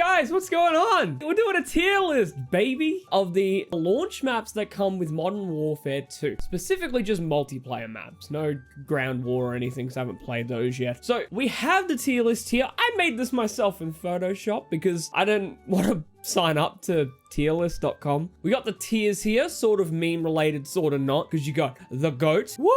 Guys, what's going on? We're doing a tier list, baby, of the launch maps that come with Modern Warfare 2. Specifically just multiplayer maps. No ground war or anything, because I haven't played those yet. So we have the tier list here. I made this myself in Photoshop because I didn't want to sign up to tierlist.com. We got the tiers here, sort of meme related, sort of not, because you got the GOAT. Woo!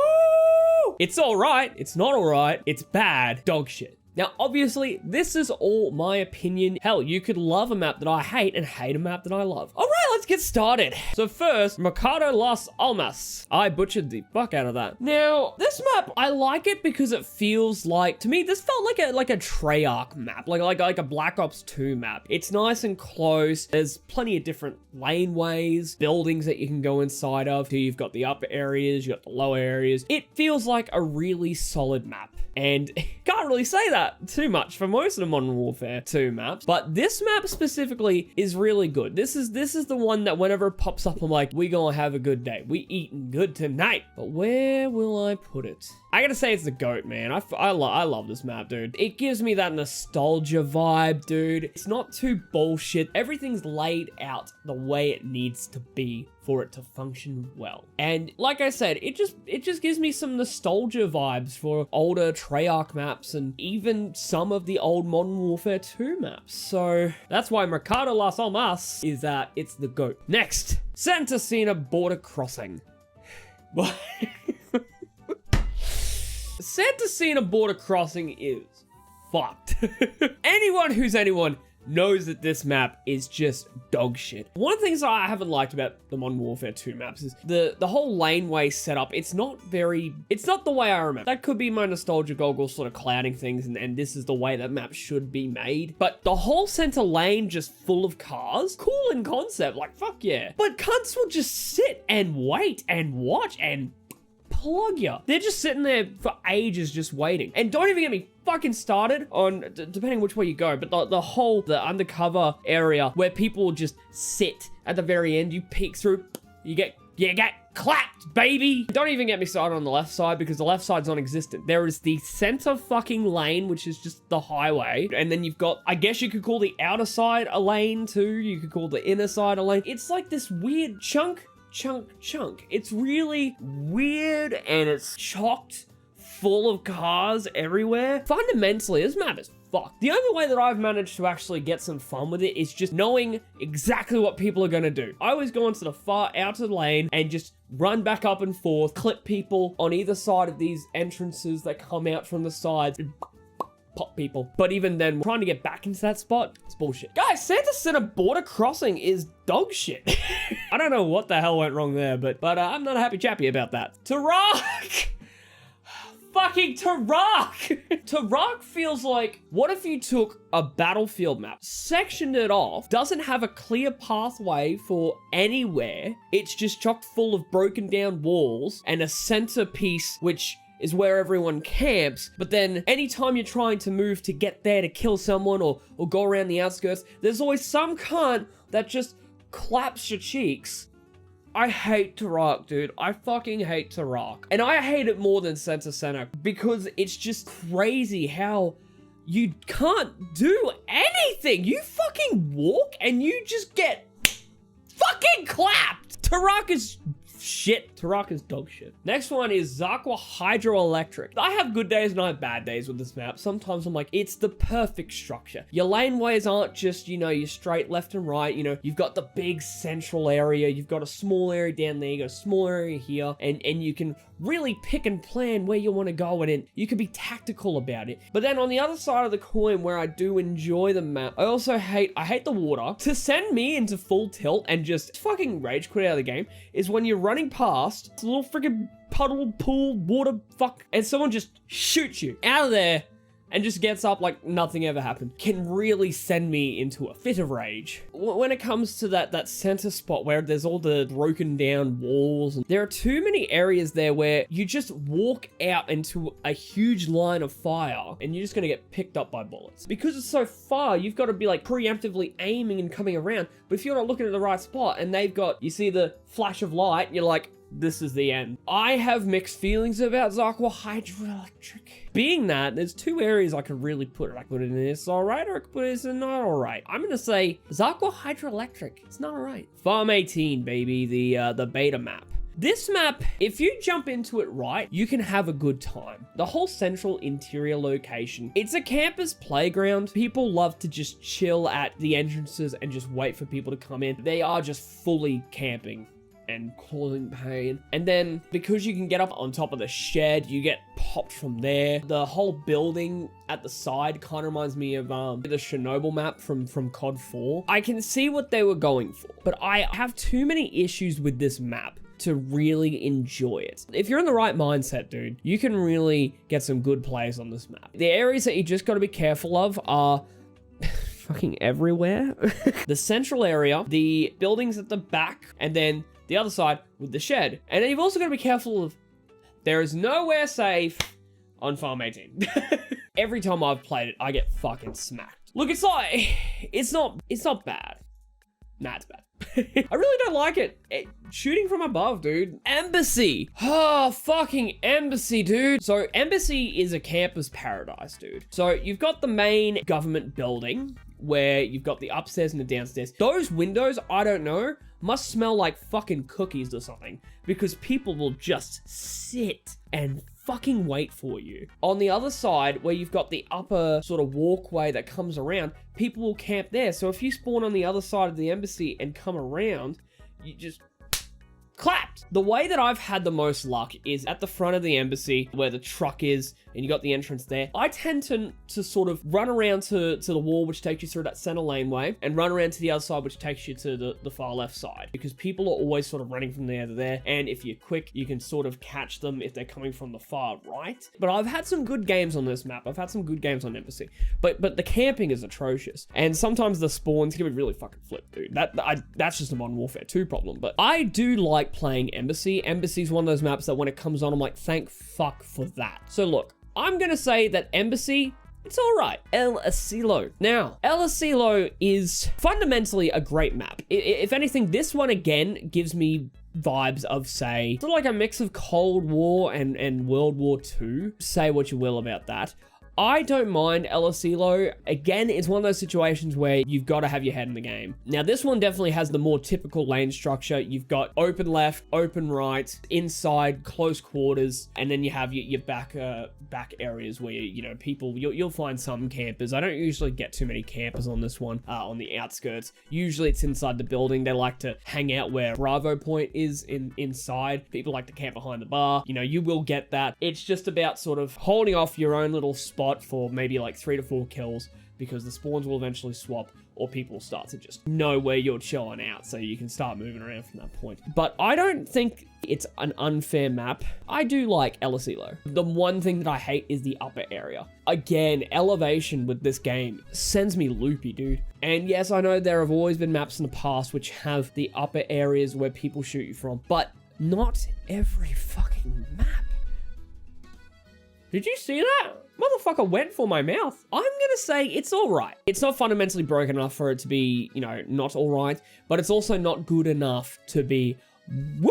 It's all right. It's not all right. It's bad. Dog shit. Now, obviously, this is all my opinion. Hell, you could love a map that I hate and hate a map that I love. All right, let's get started. So first, Mercado Las Almas. I butchered the fuck out of that. Now, this map, I like it because it feels like, to me, this felt like a Treyarch map, like a Black Ops 2 map. It's nice and close. There's plenty of different laneways, buildings that you can go inside of. Here you've got the upper areas, you got the lower areas. It feels like a really solid map. And can't really say that too much for most of the Modern Warfare 2 maps, but this map specifically is really good. This is the one that whenever it pops up, I'm like, we gonna have a good day. We eating good tonight. But where will I put it? I gotta say it's the GOAT, man. I love this map, dude. It gives me that nostalgia vibe, dude. It's not too bullshit. Everything's laid out the way it needs to be for it to function well. And like I said, it just gives me some nostalgia vibes for older Treyarch maps and even some of the old Modern Warfare 2 maps. So that's why Mercado Las Almas is it's the GOAT. Next, Santa Cena Border Crossing. What? Santa Cena Border Crossing is fucked. Anyone knows that this map is just dog shit. One of the things that I haven't liked about the Modern Warfare 2 maps is the whole laneway setup. It's not the way I remember. That could be my nostalgia goggles sort of clouding things, and this is the way that map should be made. But the whole center lane just full of cars, cool in concept, like fuck yeah. But cunts will just sit and wait and watch and plug ya. They're just sitting there for ages just waiting. And don't even get me fucking started on, depending which way you go, but the undercover area where people will just sit at the very end, you peek through, you get clapped, baby. Don't even get me started on the left side because the left side's non-existent. There is the center fucking lane, which is just the highway. And then you've got, I guess you could call the outer side a lane too. You could call the inner side a lane. It's like this weird chunk. It's really weird and it's chocked full of cars everywhere. Fundamentally, this map is fucked. The only way that I've managed to actually get some fun with it is just knowing exactly what people are gonna do. I always go into the far outer lane and just run back up and forth, clip people on either side of these entrances that come out from the sides, and pop people. But even then, trying to get back into that spot, it's bullshit. Guys, Santa Cena Border Crossing is dog shit. I don't know what the hell went wrong there, but I'm not a happy chappy about that. Turok! Fucking Turok! Turok feels like, what if you took a battlefield map, sectioned it off, doesn't have a clear pathway for anywhere, it's just chock full of broken down walls, and a centerpiece which is where everyone camps, but then anytime you're trying to move to get there to kill someone or go around the outskirts, there's always some cunt that just claps your cheeks. I hate Turok, dude. I fucking hate Turok. And I hate it more than Santa Cena because it's just crazy how you can't do anything. You fucking walk and you just get fucking clapped. Turok is shit. Turok is dog shit. Next one is Zakwa Hydroelectric. I have good days and I have bad days with this map. Sometimes I'm like, it's the perfect structure. Your laneways aren't just, you're straight left and right. You've got the big central area. You've got a small area down there. You got a small area here. And you can really pick and plan where you want to go and you can be tactical about it. But then on the other side of the coin where I do enjoy the map, I also hate the water. To send me into full tilt and just fucking rage quit out of the game is when you're running past a little freaking puddle, pool, water, fuck, and someone just shoots you out of there and just gets up like nothing ever happened. Can really send me into a fit of rage. When it comes to that center spot where there's all the broken down walls, there are too many areas there where you just walk out into a huge line of fire and you're just gonna get picked up by bullets. Because it's so far, you've got to be like preemptively aiming and coming around, but if you're not looking at the right spot and you see the flash of light, you're like, this is the end. I have mixed feelings about Zarqwa Hydroelectric. Being that, there's two areas I could really put it. I could put it in this alright, or I could put it in not alright. I'm gonna say Zarqwa Hydroelectric. It's not alright. Farm 18, baby, the beta map. This map, if you jump into it right, you can have a good time. The whole central interior location, it's a campus playground. People love to just chill at the entrances and just wait for people to come in. They are just fully camping and causing pain. And then because you can get up on top of the shed, you get popped from there. The whole building at the side kind of reminds me of the Chernobyl map from COD 4. I can see what they were going for, but I have too many issues with this map to really enjoy it. If you're in the right mindset, dude, you can really get some good plays on this map. The areas that you just got to be careful of are fucking everywhere. The central area, the buildings at the back, and then the other side with the shed. And then you've also got to be careful of, there is nowhere safe on Farm 18. Every time I've played it, I get fucking smacked. Look, it's like, it's not bad. Nah, it's bad. I really don't like it. Shooting from above, dude. Embassy. Oh, fucking Embassy, dude. So Embassy is a campus paradise, dude. So you've got the main government building where you've got the upstairs and the downstairs. Those windows, I don't know, must smell like fucking cookies or something, because people will just sit and fucking wait for you. On the other side, where you've got the upper sort of walkway that comes around, people will camp there. So if you spawn on the other side of the embassy and come around, you just clapped. The way that I've had the most luck is at the front of the embassy where the truck is and you got the entrance there. I tend to sort of run around to the wall, which takes you through that center laneway, and run around to the other side, which takes you to the far left side, because people are always sort of running from there to there. And if you're quick, you can sort of catch them if they're coming from the far right. But I've had some good games on this map. I've had some good games on Embassy, but the camping is atrocious. And sometimes the spawns can be really fucking flipped, dude. That's just a Modern Warfare 2 problem. But I do like playing Embassy. Embassy's one of those maps that when it comes on, I'm like, thank fuck for that. So look, I'm gonna say that Embassy, it's all right. El Asilo. Now, El Asilo is fundamentally a great map. If anything, this one again gives me vibes of, say, sort of like a mix of Cold War and World War II. Say what you will about that. I don't mind El Asilo. Again, it's one of those situations where you've got to have your head in the game. Now, this one definitely has the more typical lane structure. You've got open left, open right, inside, close quarters, and then you have your back areas where, you know, people, you'll find some campers. I don't usually get too many campers on this one, on the outskirts. Usually it's inside the building. They like to hang out where Bravo Point is inside. People like to camp behind the bar. You know, you will get that. It's just about sort of holding off your own little spot for maybe like 3 to 4 kills, because the spawns will eventually swap, or people start to just know where you're chilling out, so you can start moving around from that point. But I don't think it's an unfair map. I do like El Asilo. The one thing that I hate is the upper area. Again, elevation with this game sends me loopy, dude. And yes, I know there have always been maps in the past which have the upper areas where people shoot you from, but not every fucking map. Did you see that? Motherfucker went for my mouth. I'm gonna say it's all right. It's not fundamentally broken enough for it to be, you know, not all right, but it's also not good enough to be woo.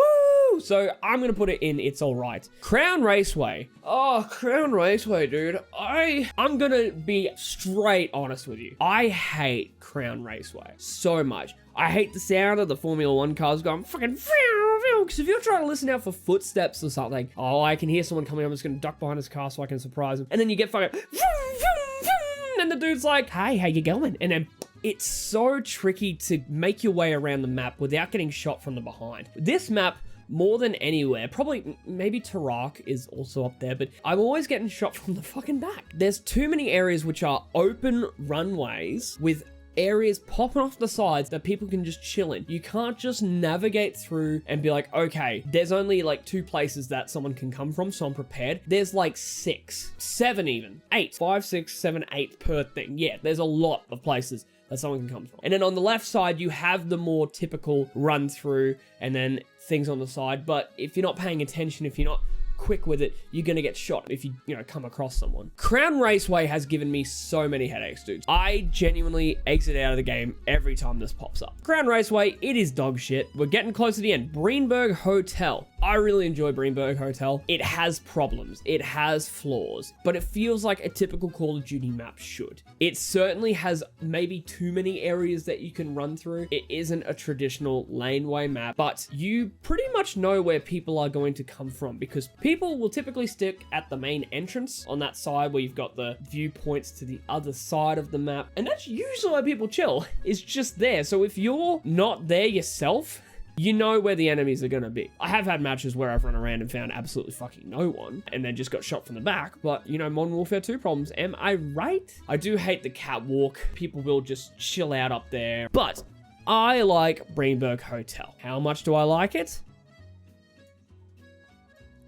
So I'm gonna put it in it's all right. Crown Raceway. Oh, Crown Raceway, dude. I'm gonna be straight honest with you. I hate Crown Raceway so much. I hate the sound of the Formula 1 cars going fucking, because if you're trying to listen out for footsteps or something, oh, I can hear someone coming, I'm just gonna duck behind his car so I can surprise him. And then you get fucking, and the dude's like, hey, how you going? And then it's so tricky to make your way around the map without getting shot from the behind. This map, more than anywhere, probably maybe Tarak is also up there, but I'm always getting shot from the fucking back. There's too many areas which are open runways with areas popping off the sides that people can just chill in. You can't just navigate through and be like, okay, there's only like 2 places that someone can come from, so I'm prepared. There's like 6, 7 even, 8, 5, 6, 7, 8 per thing. Yeah, there's a lot of places that someone can come from. And then on the left side, you have the more typical run through and then things on the side. But if you're not paying attention, if you're not quick with it, you're gonna get shot if you come across someone. Crown Raceway has given me so many headaches, dude. I genuinely exit out of the game every time this pops up. Crown Raceway, it is dog shit. We're getting close to the end. Breenberg Hotel. I really enjoy Greenberg Hotel. It has problems, it has flaws, but it feels like a typical Call of Duty map should. It certainly has maybe too many areas that you can run through. It isn't a traditional laneway map, but you pretty much know where people are going to come from because people will typically stick at the main entrance on that side where you've got the viewpoints to the other side of the map. And that's usually where people chill, is just there. So if you're not there yourself, you know where the enemies are going to be. I have had matches where I've run around and found absolutely fucking no one and then just got shot from the back, but you know, Modern Warfare 2 problems, am I right? I do hate the catwalk. People will just chill out up there, but I like Greenberg Hotel. How much do I like it?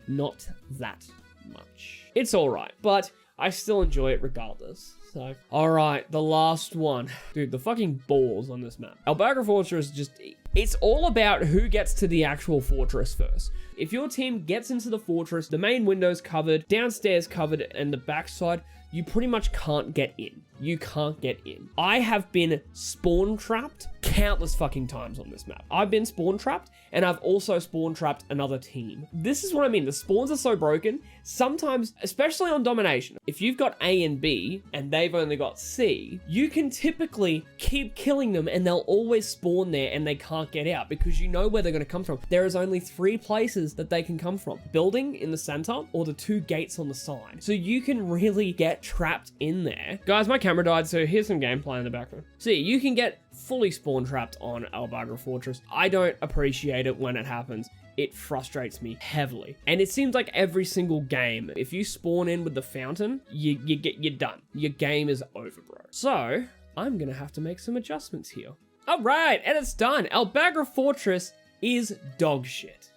Not that much. It's all right, but I still enjoy it regardless. So, all right, the last one. Dude, the fucking balls on this map. Albagra Fortress just, it's all about who gets to the actual fortress first. If your team gets into the fortress, the main window's covered, downstairs covered, and the backside, you pretty much can't get in. You can't get in. I have been spawn trapped countless fucking times on this map. I've been spawn trapped, and I've also spawn trapped another team. This is what I mean. The spawns are so broken. Sometimes, especially on domination, if you've got A and B and they've only got C, you can typically keep killing them and they'll always spawn there and they can't get out because you know where they're going to come from. There is only 3 places that they can come from. Building in the center or the 2 gates on the side. So you can really get trapped in there. Guys, my camera died, so here's some gameplay in the background. See, you can get fully spawn trapped on Albagra Fortress. I don't appreciate it when it happens. It frustrates me heavily. And it seems like every single game, if you spawn in with the fountain, you're done. Your game is over, bro. So, I'm gonna have to make some adjustments here. All right, and it's done. Albagra Fortress is dog shit.